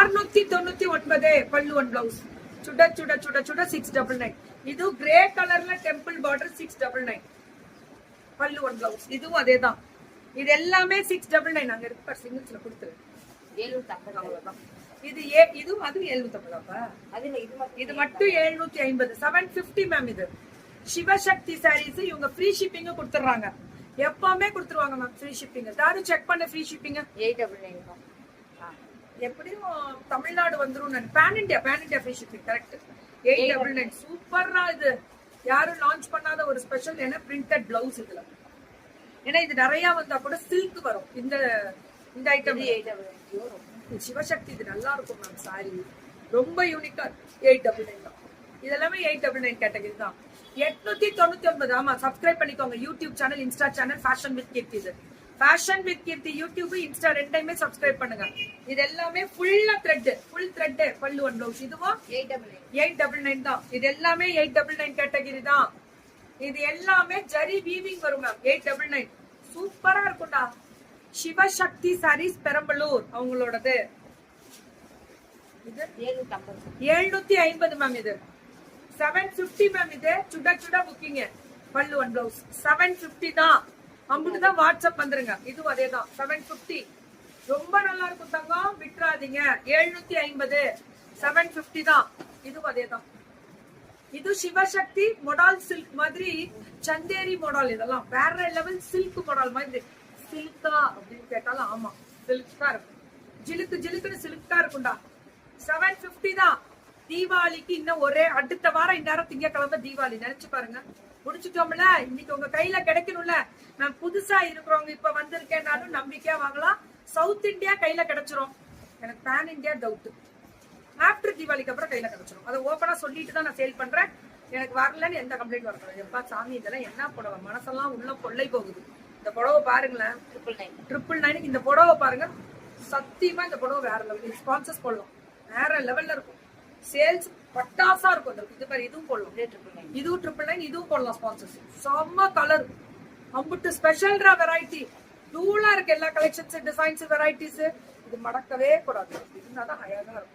699 பல்லு one blouse. சுட சுட சுட சுட 699. இது கிரே கலர்ல டெம்பிள் பார்டர் 699 பல்லு ஒன் பிளவுஸ். இதுவும் அதேதான். இது எல்லாமே 699. அங்க இருக்க சிங்கிள்ஸ்ல கொடுத்துரு 750. அவ்வளவுதான். இது இதுவும் அது 750. இது மட்டும் 750. 750 மேம். இது சிவசக்தி சாரீஸ். இவங்க ஃப்ரீ ஷிப்பிங் கொடுத்துறாங்க. எப்பவுமே கொடுத்துருவாங்க மேம் ஃப்ரீ ஷிப்பிங். யாரும் செக் பண்ண ஃப்ரீ ஷிப்பிங் 899. எப்படியும் தமிழ்நாடு வந்துரும். Pan India free shipping. Correct. 899 சூப்பரா. இது யாரும் லான்ச் பண்ணாத ஒரு ஸ்பெஷல். ஏன்னா பிரிண்டட் பிளவுஸ் இதுல. ஏன்னா இது நிறைய வந்தா கூட சில்க் வரும். இந்த ஐட்டம் 899. சிவசக்தி இது நல்லா இருக்கும் மேம். சாரி ரொம்ப யூனிக்கா 899 தான். இதெல்லாமே 899 கேட்டகரி தான். 899. ஆமா, சப்ஸ்கிரைப் பண்ணிக்கோங்க. YouTube channel, Insta channel fashion with Keerthi. இது fashion with Keerthi YouTube, Insta ரெண்டையுமே சப்ஸ்கிரைப் பண்ணுங்க. இது எல்லாமே full thread pallu one blouse. இதுவும் 899 தான். இது எல்லாமே 899 கேட்டகரி தான். இது எல்லாமே ஜரி வீவிங் வரும் மேம். 899 சூப்பரா இருக்கும்டா. சிவசக்தி சாரீஸ் பெரம்பலூர் அவங்களோடது. இது 750 மேம். இது 750 மேம். இது சுட புக்கிங் பல்லு ஒன் பிளவுஸ் 750 தான். அம்புட்டு தான் வாட்ஸ்அப் வந்துருங்க. இதுவும் அதே தான் 750. ரொம்ப நல்லா இருக்கும் தங்கம், விட்டுறாதீங்க. 750 750 தான். இதுவும் அதே தான். இது சிவசக்தி மொடால் சில்க் மாதிரி, சந்தேரி மொடால். இதெல்லாம் வேற லெவல் சில்க் மொடால் மாதிரி. சில்கா அப்படின்னு கேட்டாலும் ஆமா, சில்கா இருக்கும். ஜிலுக்குன்னு சில்கா இருக்கும்டா. 750 தான். தீபாவளிக்கு இன்னும் அடுத்த வாரம் இந்நேரம் திங்கக்கிழமை தீபாவளி. நினைச்சு பாருங்க. முடிச்சுட்டோம்ல. இன்னைக்கு உங்க கையில கிடைக்கணும்ல. நான் புதுசா இருக்கிறவங்க இப்ப வந்திருக்கேன்னாலும் நம்பிக்கையா வாங்கலாம். சவுத் இந்தியா கையில கிடைச்சிரும். எனக்கு பேன் இந்தியா டவுட். ஆஃப்டர் தீபாவளிக்கு அப்புறம் கையில கிடைச்சிரும். அதை ஓப்பனா சொல்லிட்டு தான் நான் சேல் பண்றேன். எனக்கு வரலன்னு எந்த கம்ப்ளைண்ட் வரக்கூடாது. எப்பா சாமி, இதெல்லாம் என்ன புடவை, மனசெல்லாம் உள்ள கொள்ளை போகுது. இந்த புடவை பாருங்களேன். 999. இந்த புடவை பாருங்க. சத்தியமா இந்த புடவை வேற லெவல். ஸ்பான்சர்ஸ் போடலாம். வேற லெவல்ல இருக்கும். சேல்ஸ் பட்டாசா இருக்கும். இது மாதிரி இதுவும் போடலாம். இதுவும் 999. இதுவும் போடலாம் ஸ்பான்சர்ஸ். செம்ம கலர். அம்புட்டு ஸ்பெஷல்ரா வெரைட்டி. டூலா இருக்கு எல்லா கலெக்ஷன்ஸ், டிசைன்ஸ், வெரைட்டிஸ். இது மடக்கவே கூடாது. இருந்தாதான் அழகா இருக்கும்.